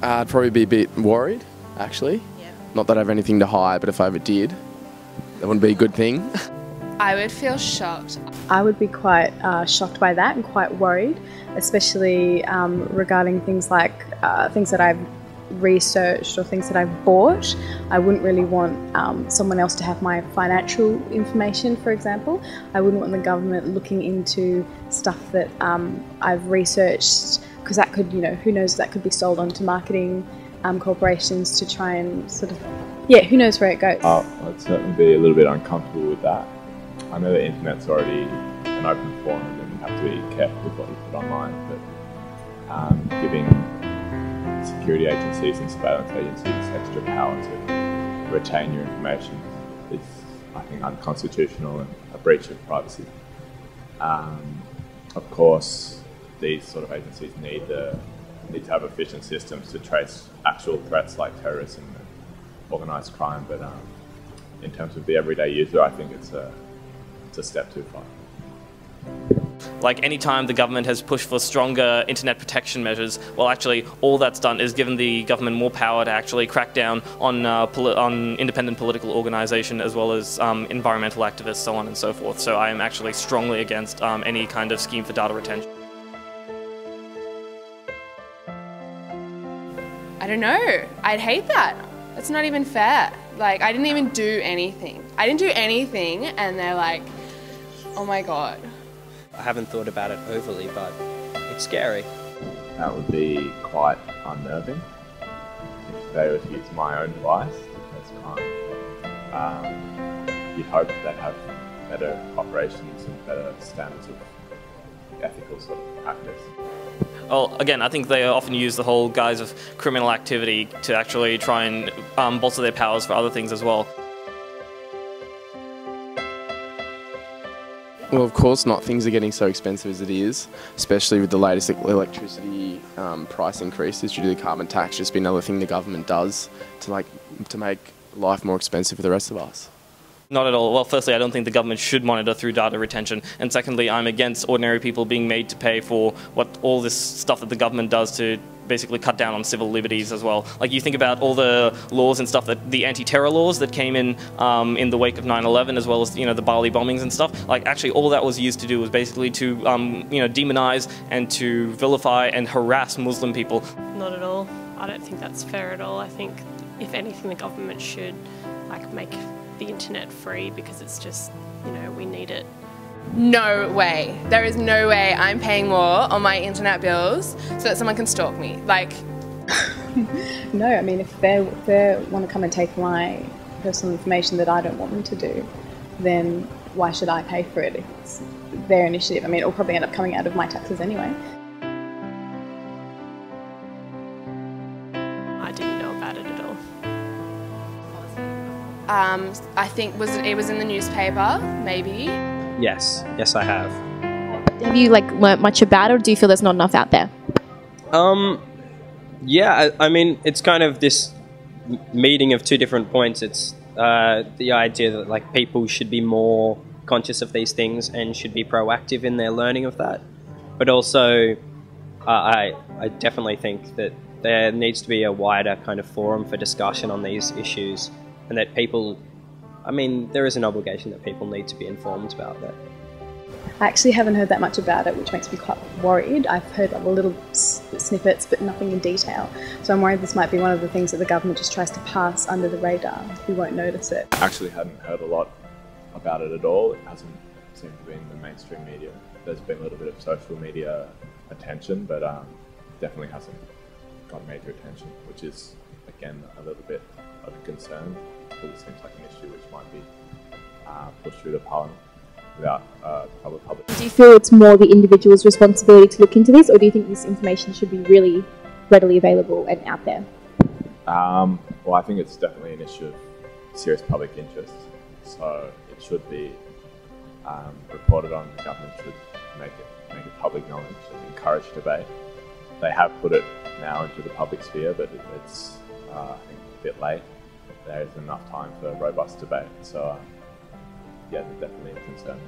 I'd probably be a bit worried, actually. Yeah. Not that I have anything to hide, but if I ever did, that wouldn't be a good thing. I would feel shocked. I would be quite shocked by that and quite worried, especially regarding things like things that I've researched or things that I've bought. I wouldn't really want someone else to have my financial information, for example. I wouldn't want the government looking into stuff that I've researched, because that could, who knows, that could be sold on to marketing corporations to try and sort of, who knows where it goes. I'd certainly be a little bit uncomfortable with that. I know the internet's already an open forum and you have to be careful with what you put online, but giving security agencies and surveillance agencies extra power to retain your information is, I think, unconstitutional and a breach of privacy. Of course, these sort of agencies need to have efficient systems to trace actual threats like terrorism and organised crime, but in terms of the everyday user, I think it's a step too far. Like, any time the government has pushed for stronger internet protection measures, well, actually all that's done is given the government more power to actually crack down on independent political organisation as well as environmental activists, so on and so forth. So I am actually strongly against any kind of scheme for data retention. I don't know. I'd hate that. That's not even fair. Like, I didn't even do anything. I didn't do anything and they're like, oh my God. I haven't thought about it overly, but it's scary. That would be quite unnerving. If they were to use my own device as crime, you'd hope they'd have better operations and better standards of ethical sort of practice. Well, again, I think they often use the whole guise of criminal activity to actually try and bolster their powers for other things as well. Well, of course not. Things are getting so expensive as it is, especially with the latest electricity price increases due to the carbon tax. Just be another thing the government does to make life more expensive for the rest of us. Not at all. Well, firstly, I don't think the government should monitor through data retention, and secondly, I'm against ordinary people being made to pay for all this stuff that the government does to basically cut down on civil liberties as well. Like, you think about all the laws and stuff, that the anti-terror laws that came in the wake of 9/11, as well as the Bali bombings and stuff. Like, actually, all that was used to do was basically to demonize and to vilify and harass Muslim people. Not at all. I don't think that's fair at all. I think, if anything, the government should make the internet free, because it's just, we need it. No way. There is no way I'm paying more on my internet bills so that someone can stalk me. Like, No, I mean, if they want to come and take my personal information that I don't want them to do, then why should I pay for it if it's their initiative? I mean, it'll probably end up coming out of my taxes anyway. I didn't know about it at all. I think it was in the newspaper, maybe. Yes, I have. Have you learnt much about it, or do you feel there's not enough out there? Yeah, I mean, it's kind of this meeting of two different points. It's the idea that people should be more conscious of these things and should be proactive in their learning of that. But also, I definitely think that there needs to be a wider kind of forum for discussion on these issues, and that people, there is an obligation that people need to be informed about that. I actually haven't heard that much about it, which makes me quite worried. I've heard little snippets, but nothing in detail. So I'm worried this might be one of the things that the government just tries to pass under the radar. We won't notice it. I actually hadn't heard a lot about it at all. It hasn't seemed to be in the mainstream media. There's been a little bit of social media attention, but definitely hasn't got major attention, which is, again, a little bit of a concern, because it seems like an issue which might be pushed through the parliament without public. Do you feel it's more the individual's responsibility to look into this, or do you think this information should be really readily available and out there? Well, I think it's definitely an issue of serious public interest, so it should be reported on. The government should make it public knowledge and encourage debate. They have put it now into the public sphere, but it's I think a bit late. There isn't enough time for robust debate, so yeah, there's definitely a concern.